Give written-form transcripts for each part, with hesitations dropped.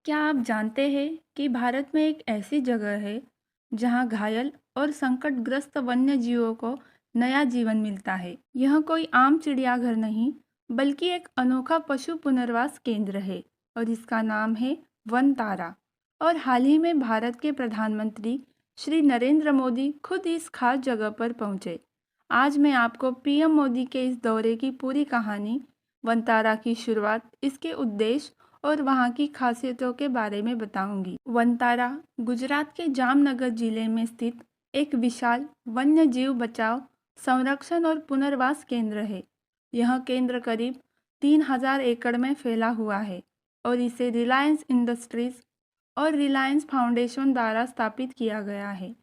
क्या आप जानते हैं कि भारत में एक ऐसी जगह है जहां घायल और संकटग्रस्त वन्य जीवों को नया जीवन मिलता है। यह कोई आम चिड़ियाघर नहीं, बल्कि एक अनोखा पशु पुनर्वास केंद्र है और इसका नाम है वन तारा। और हाल ही में भारत के प्रधानमंत्री श्री नरेंद्र मोदी खुद इस खास जगह पर पहुंचे। आज मैं आपको पीएम मोदी के इस दौरे की पूरी कहानी, वनतारा की शुरुआत, इसके उद्देश्य और वहाँ की खासियतों के बारे में बताऊंगी। वनतारा गुजरात के जामनगर जिले में स्थित एक विशाल वन्य जीव बचाव, संरक्षण और पुनर्वास केंद्र है। यह केंद्र करीब 3000 एकड़ में फैला हुआ है और इसे रिलायंस इंडस्ट्रीज और रिलायंस फाउंडेशन द्वारा स्थापित किया गया है।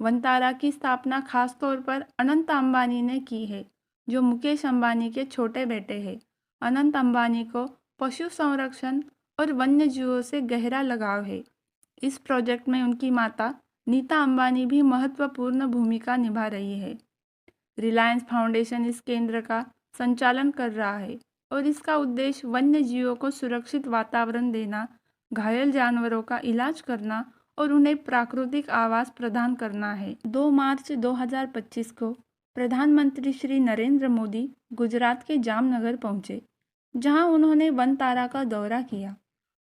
वनतारा की स्थापना खास तौर पर अनंत अंबानी ने की है, जो मुकेश अंबानी के छोटे बेटे हैं। अनंत अंबानी को पशु संरक्षण और वन्य जीवों से गहरा लगाव है। इस प्रोजेक्ट में उनकी माता नीता अंबानी भी महत्वपूर्ण भूमिका निभा रही है। रिलायंस फाउंडेशन इस केंद्र का संचालन कर रहा है और इसका उद्देश्य वन्य जीवों को सुरक्षित वातावरण देना, घायल जानवरों का इलाज करना और उन्हें प्राकृतिक आवास प्रदान करना है। 2 मार्च 2025 को प्रधानमंत्री श्री नरेंद्र मोदी गुजरात के जामनगर पहुंचे, जहां उन्होंने वन तारा का दौरा किया।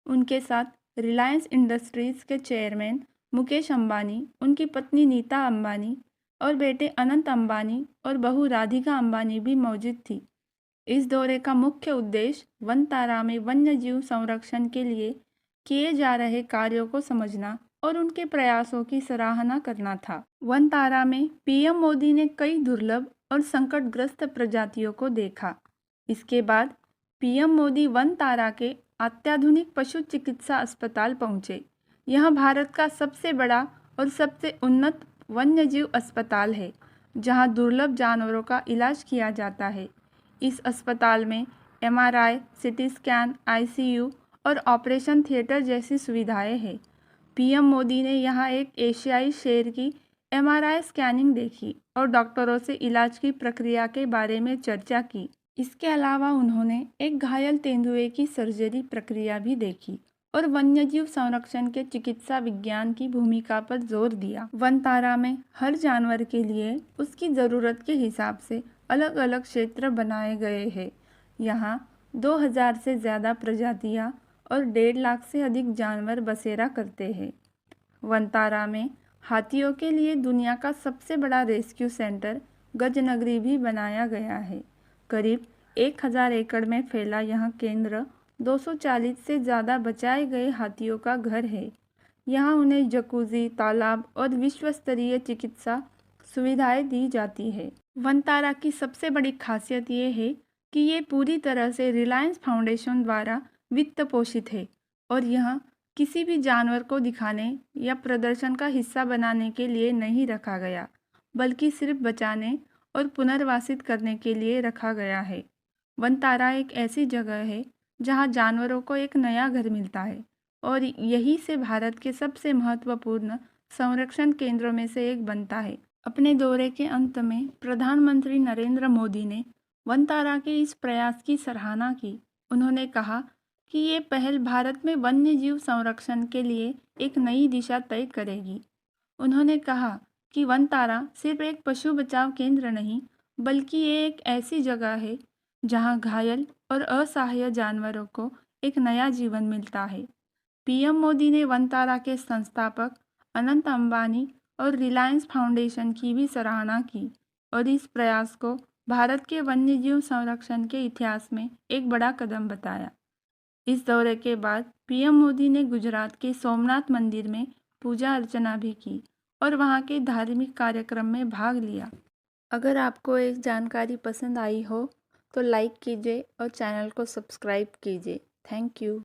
उनके साथ रिलायंस इंडस्ट्रीज के चेयरमैन मुकेश अंबानी, उनकी पत्नी नीता अंबानी और बेटे अनंत अंबानी और बहू राधिका अंबानी भी मौजूद थी। इस दौरे का मुख्य उद्देश्य वन तारा में वन्य जीव संरक्षण के लिए किए जा रहे कार्यों को समझना और उनके प्रयासों की सराहना करना था। वन तारा में पीएम मोदी ने कई दुर्लभ और संकटग्रस्त प्रजातियों को देखा। इसके बाद पीएम मोदी वन तारा के अत्याधुनिक पशु चिकित्सा अस्पताल पहुंचे। यह भारत का सबसे बड़ा और सबसे उन्नत वन्यजीव अस्पताल है, जहां दुर्लभ जानवरों का इलाज किया जाता है। इस अस्पताल में एमआरआई, सीटी स्कैन, आईसीयू और ऑपरेशन थिएटर जैसी सुविधाएं हैं। पीएम मोदी ने यहाँ एक एशियाई शेर की एमआरआई स्कैनिंग देखी और डॉक्टरों से इलाज की प्रक्रिया के बारे में चर्चा की। इसके अलावा उन्होंने एक घायल तेंदुए की सर्जरी प्रक्रिया भी देखी और वन्यजीव संरक्षण के चिकित्सा विज्ञान की भूमिका पर जोर दिया। वन तारा में हर जानवर के लिए उसकी ज़रूरत के हिसाब से अलग अलग क्षेत्र बनाए गए हैं। यहाँ 2000 से ज़्यादा प्रजातियाँ और 1.5 लाख से अधिक जानवर बसेरा करते हैं। वनतारा में हाथियों के लिए दुनिया का सबसे बड़ा रेस्क्यू सेंटर गजनगरी भी बनाया गया है। करीब 1000 एकड़ में फैला यह केंद्र 240 से ज़्यादा बचाए गए हाथियों का घर है। यहाँ उन्हें जकूजी, तालाब और विश्व स्तरीय चिकित्सा सुविधाएं दी जाती है। वनतारा की सबसे बड़ी खासियत ये है कि ये पूरी तरह से रिलायंस फाउंडेशन द्वारा वित्त पोषित है और यह किसी भी जानवर को दिखाने या प्रदर्शन का हिस्सा बनाने के लिए नहीं रखा गया, बल्कि सिर्फ बचाने और पुनर्वासित करने के लिए रखा गया है। वनतारा एक ऐसी जगह है जहां जानवरों को एक नया घर मिलता है और यही से भारत के सबसे महत्वपूर्ण संरक्षण केंद्रों में से एक बनता है। अपने दौरे के अंत में प्रधानमंत्री नरेंद्र मोदी ने वनतारा के इस प्रयास की सराहना की। उन्होंने कहा कि ये पहल भारत में वन्य जीव संरक्षण के लिए एक नई दिशा तय करेगी। उन्होंने कहा कि वनतारा सिर्फ एक पशु बचाव केंद्र नहीं, बल्कि ये एक ऐसी जगह है जहां घायल और असहाय जानवरों को एक नया जीवन मिलता है। पीएम मोदी ने वनतारा के संस्थापक अनंत अंबानी और रिलायंस फाउंडेशन की भी सराहना की और इस प्रयास को भारत के वन्यजीव संरक्षण के इतिहास में एक बड़ा कदम बताया। इस दौरे के बाद पीएम मोदी ने गुजरात के सोमनाथ मंदिर में पूजा अर्चना भी की और वहां के धार्मिक कार्यक्रम में भाग लिया। अगर आपको ये जानकारी पसंद आई हो तो लाइक कीजिए और चैनल को सब्सक्राइब कीजिए। Thank you.